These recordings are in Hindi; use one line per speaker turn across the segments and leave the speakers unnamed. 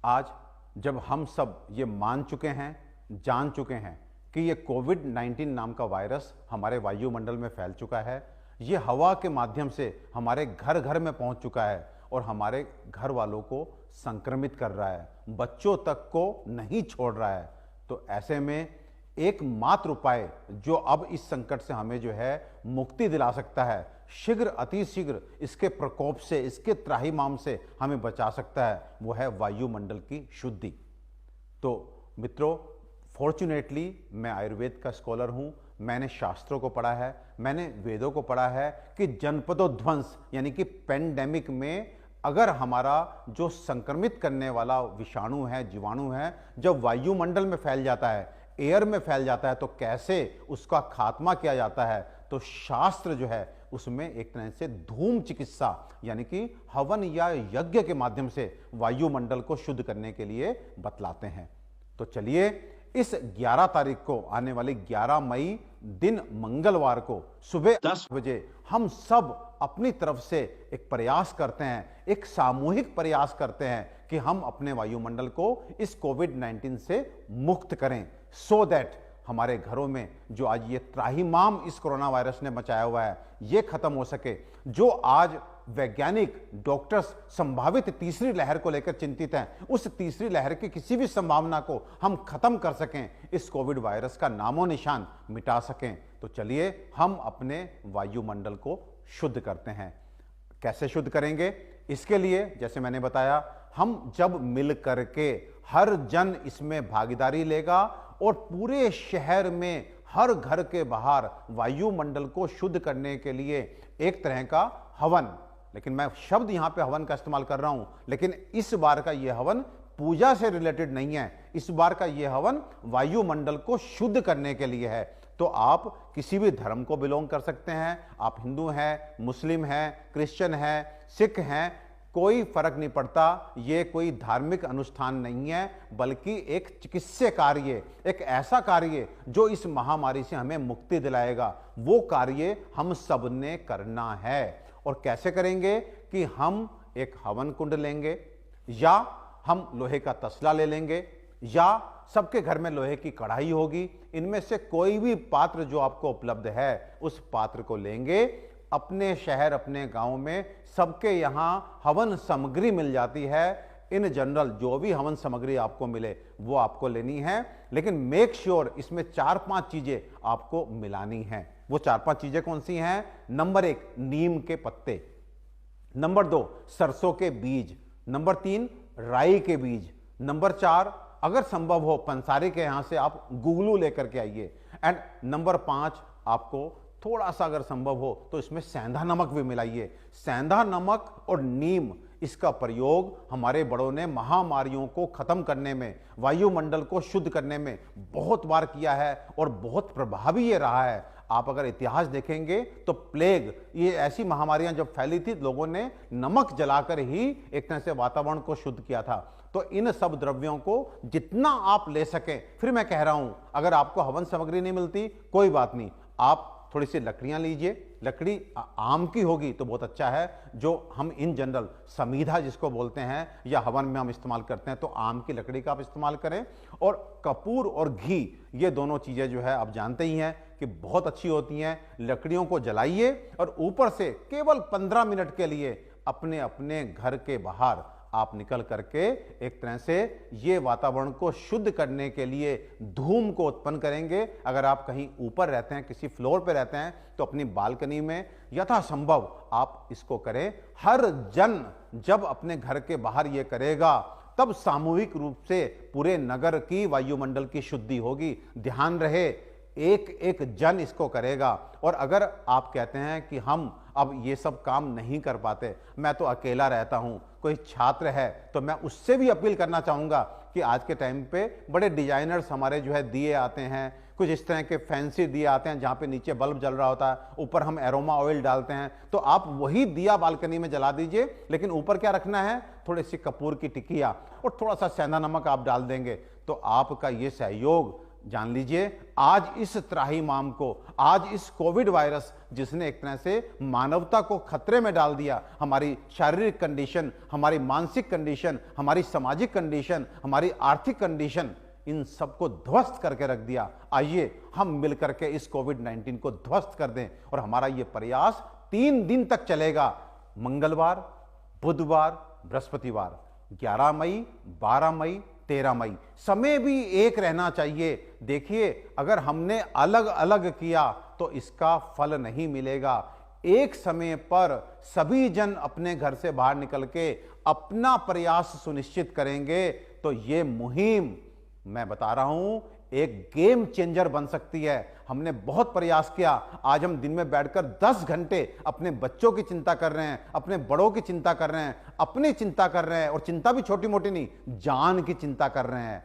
आज जब हम सब ये मान चुके हैं, जान चुके हैं कि ये कोविड-19 नाम का वायरस हमारे वायुमंडल में फैल चुका है, ये हवा के माध्यम से हमारे घर घर में पहुंच चुका है और हमारे घर वालों को संक्रमित कर रहा है, बच्चों तक को नहीं छोड़ रहा है। तो ऐसे में एकमात्र उपाय जो अब इस संकट से हमें जो है मुक्ति दिला सकता है, शीघ्र अति शीघ्र इसके प्रकोप से, इसके त्राहिमाम से हमें बचा सकता है, वो है वायुमंडल की शुद्धि। तो मित्रों, फॉर्चुनेटली मैं आयुर्वेद का स्कॉलर हूं, मैंने शास्त्रों को पढ़ा है, मैंने वेदों को पढ़ा है कि जनपदोध्वंस यानी कि पेंडेमिक में अगर हमारा जो संक्रमित करने वाला विषाणु है, जीवाणु है, जब वायुमंडल में फैल जाता है, एयर में फैल जाता है, तो कैसे उसका खात्मा किया जाता है। तो शास्त्र जो है उसमें एक तरह से धूम चिकित्सा यानी कि हवन या यज्ञ के माध्यम से वायुमंडल को शुद्ध करने के लिए बतलाते हैं। तो चलिए इस 11 तारीख को, आने वाली 11 मई दिन मंगलवार को सुबह 10 बजे हम सब अपनी तरफ से एक प्रयास करते हैं, एक सामूहिक प्रयास करते हैं कि हम अपने वायुमंडल को इस कोविड-19 से मुक्त करें, सो दैट हमारे घरों में जो आज ये त्राहिमाम इस कोरोना वायरस ने मचाया हुआ है, ये खत्म हो सके। जो आज वैज्ञानिक डॉक्टर्स संभावित तीसरी लहर को लेकर चिंतित हैं, उस तीसरी लहर की किसी भी संभावना को हम खत्म कर सकें, इस कोविड वायरस का नामो निशान मिटा सकें। तो चलिए हम अपने वायुमंडल को शुद्ध करते हैं। कैसे शुद्ध करेंगे? इसके लिए जैसे मैंने बताया, हम जब मिल करके हर जन इसमें भागीदारी लेगा और पूरे शहर में हर घर के बाहर वायुमंडल को शुद्ध करने के लिए एक तरह का हवन, लेकिन मैं शब्द यहां पे हवन का इस्तेमाल कर रहा हूं, लेकिन इस बार का यह हवन पूजा से रिलेटेड नहीं है। इस बार का यह हवन वायुमंडल को शुद्ध करने के लिए है। तो आप किसी भी धर्म को बिलोंग कर सकते हैं, आप हिंदू हैं, मुस्लिम हैं, क्रिश्चियन हैं, सिख हैं, कोई फर्क नहीं पड़ता। ये कोई धार्मिक अनुष्ठान नहीं है, बल्कि एक चिकित्सीय कार्य, एक ऐसा कार्य जो इस महामारी से हमें मुक्ति दिलाएगा। वो कार्य हम सब ने करना है। और कैसे करेंगे कि हम एक हवन कुंड लेंगे, या हम लोहे का तसला ले लेंगे, या सबके घर में लोहे की कढ़ाई होगी। इनमें से कोई भी पात्र जो आपको उपलब्ध है, उस पात्र को लेंगे। अपने शहर, अपने गांव में सबके यहां हवन सामग्री मिल जाती है। इन जनरल जो भी हवन सामग्री आपको मिले वो आपको लेनी है, लेकिन मेक श्योर इसमें 4-5 चीजें आपको मिलानी हैं। वो 4-5 चीजें कौन सी हैं? नंबर 1, नीम के पत्ते। नंबर 2, सरसों के बीज। नंबर 3, राई के बीज। नंबर 4, अगर संभव हो पंसारी के यहां से आप गुगलू लेकर के आइए। एंड नंबर 5, आपको थोड़ा सा अगर संभव हो तो इसमें सेंधा नमक भी मिलाइए। सेंधा नमक और नीम, इसका प्रयोग हमारे बड़ों ने महामारियों को खत्म करने में, वायुमंडल को शुद्ध करने में बहुत बार किया है और बहुत प्रभावी ये रहा है। आप अगर इतिहास देखेंगे तो प्लेग, ये ऐसी महामारियां जब फैली थी, लोगों ने नमक जलाकर ही एक तरह से वातावरण को शुद्ध किया था। तो इन सब द्रव्यों को जितना आप ले सकें, फिर मैं कह रहा हूं, अगर आपको हवन सामग्री नहीं मिलती कोई बात नहीं, आप थोड़ी सी लकड़ियां लीजिए। लकड़ी आम की होगी तो बहुत अच्छा है, जो हम इन जनरल समीधा जिसको बोलते हैं या हवन में हम इस्तेमाल करते हैं, तो आम की लकड़ी का आप इस्तेमाल करें। और कपूर और घी, ये दोनों चीजें जो है आप जानते ही हैं कि बहुत अच्छी होती हैं। लकड़ियों को जलाइए और ऊपर से केवल 15 मिनट के लिए अपने अपने घर के बाहर आप निकल करके एक तरह से ये वातावरण को शुद्ध करने के लिए धूम को उत्पन्न करेंगे। अगर आप कहीं ऊपर रहते हैं, किसी फ्लोर पे रहते हैं, तो अपनी बालकनी में यथासंभव आप इसको करें। हर जन जब अपने घर के बाहर ये करेगा, तब सामूहिक रूप से पूरे नगर की वायुमंडल की शुद्धि होगी। ध्यान रहे, एक एक जन इसको करेगा। और अगर आप कहते हैं कि हम अब ये सब काम नहीं कर पाते, मैं तो अकेला रहता हूं, कोई छात्र है, तो मैं उससे भी अपील करना चाहूंगा कि आज के टाइम पे बड़े डिजाइनर्स हमारे जो है दिए आते हैं, कुछ इस तरह के फैंसी दिए आते हैं जहां पे नीचे बल्ब जल रहा होता है, ऊपर हम एरोमा ऑयल डालते हैं। तो आप वही दिया बालकनी में जला दीजिए, लेकिन ऊपर क्या रखना है? थोड़ी सी कपूर की टिकिया और थोड़ा सा सेंधा नमक आप डाल देंगे, तो आपका ये सहयोग जान लीजिए, आज इस त्राहिमाम को, आज इस कोविड वायरस जिसने एक तरह से मानवता को खतरे में डाल दिया, हमारी शारीरिक कंडीशन, हमारी मानसिक कंडीशन, हमारी सामाजिक कंडीशन, हमारी आर्थिक कंडीशन, इन सबको ध्वस्त करके रख दिया। आइए हम मिलकर के इस कोविड-19 को ध्वस्त कर दें और हमारा ये प्रयास 3 दिन तक चलेगा। मंगलवार, बुधवार, बृहस्पतिवार, 11 मई, 12 मई, 13 मई। समय भी एक रहना चाहिए। देखिए, अगर हमने अलग अलग किया तो इसका फल नहीं मिलेगा। एक समय पर सभी जन अपने घर से बाहर निकल के अपना प्रयास सुनिश्चित करेंगे तो ये मुहिम, मैं बता रहा हूं, एक गेम चेंजर बन सकती है। हमने बहुत प्रयास किया। आज हम दिन में बैठकर 10 घंटे अपने बच्चों की चिंता कर रहे हैं, अपने बड़ों की चिंता कर रहे हैं, अपनी चिंता कर रहे हैं, और चिंता भी छोटी मोटी नहीं, जान की चिंता कर रहे हैं।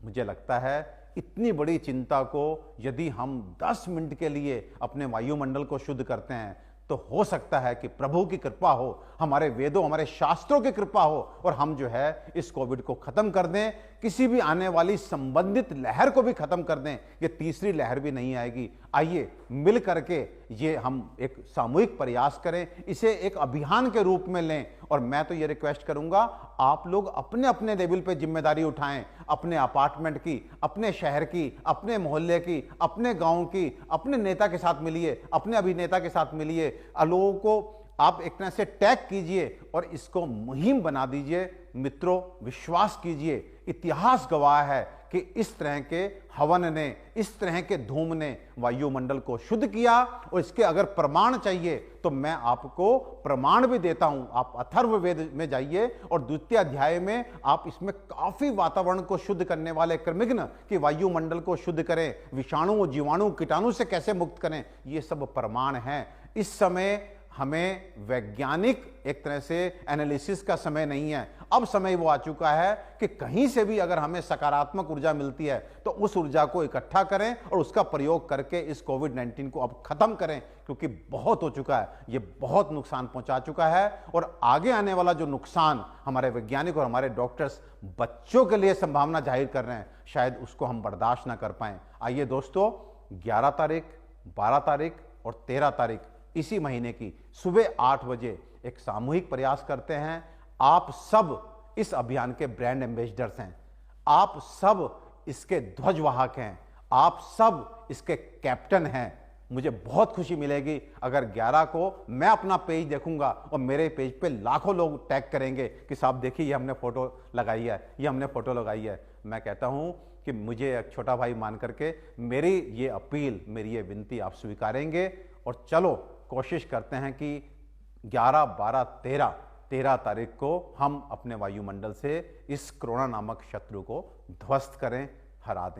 मुझे लगता है इतनी बड़ी चिंता को यदि हम 10 मिनट के लिए अपने वायुमंडल को शुद्ध करते हैं तो हो सकता है कि प्रभु की कृपा हो, हमारे वेदों, हमारे शास्त्रों की कृपा हो और हम जो है इस कोविड को खत्म कर दें, किसी भी आने वाली संबंधित लहर को भी खत्म कर दें। ये तीसरी लहर भी नहीं आएगी। आइए मिल करके ये हम एक सामूहिक प्रयास करें, इसे एक अभियान के रूप में लें। और मैं तो ये रिक्वेस्ट करूंगा, आप लोग अपने अपने लेवल पे जिम्मेदारी उठाएं, अपने अपार्टमेंट की, अपने शहर की, अपने मोहल्ले की, अपने गांव की, अपने नेता के साथ मिलिए, अपने अभिनेता के साथ मिलिए, लोगों को आप एक तरह से टैग कीजिए और इसको मुहिम बना दीजिए। मित्रों, विश्वास कीजिए, इतिहास गवाह है कि इस तरह के हवन ने, इस तरह के धूम ने वायुमंडल को शुद्ध किया। और इसके अगर प्रमाण चाहिए तो मैं आपको प्रमाण भी देता हूं। आप अथर्ववेद में जाइए और द्वितीय अध्याय में आप इसमें काफी वातावरण को शुद्ध करने वाले क्रमिघ्न कि वायुमंडल को शुद्ध करें, विषाणु, जीवाणु, कीटाणु से कैसे मुक्त करें, ये सब प्रमाण हैं। इस समय हमें वैज्ञानिक एक तरह से एनालिसिस का समय नहीं है। अब समय वो आ चुका है कि कहीं से भी अगर हमें सकारात्मक ऊर्जा मिलती है तो उस ऊर्जा को इकट्ठा करें और उसका प्रयोग करके इस कोविड-19 को अब खत्म करें, क्योंकि बहुत हो चुका है, ये बहुत नुकसान पहुंचा चुका है। और आगे आने वाला जो नुकसान हमारे वैज्ञानिक और हमारे डॉक्टर्स बच्चों के लिए संभावना जाहिर कर रहे हैं, शायद उसको हम बर्दाश्त ना कर पाए। आइए दोस्तों, 11 तारीख, 12 तारीख और 13 तारीख इसी महीने की सुबह 8 बजे एक सामूहिक प्रयास करते हैं। आप सब इस अभियान के ब्रांड एम्बेसडर्स हैं, आप सब इसके ध्वजवाहक हैं, आप सब इसके कैप्टन हैं। मुझे बहुत खुशी मिलेगी अगर 11 को मैं अपना पेज देखूंगा और मेरे पेज पे लाखों लोग टैग करेंगे कि साहब देखिए, ये हमने फोटो लगाई है, ये हमने फोटो लगाई है। मैं कहता हूं कि मुझे एक छोटा भाई मान करके मेरी ये अपील, मेरी ये विनती आप स्वीकारेंगे। और चलो कोशिश करते हैं कि 11, 12, 13 तारीख को हम अपने वायुमंडल से इस कोरोना नामक शत्रु को ध्वस्त करें, हरा दें।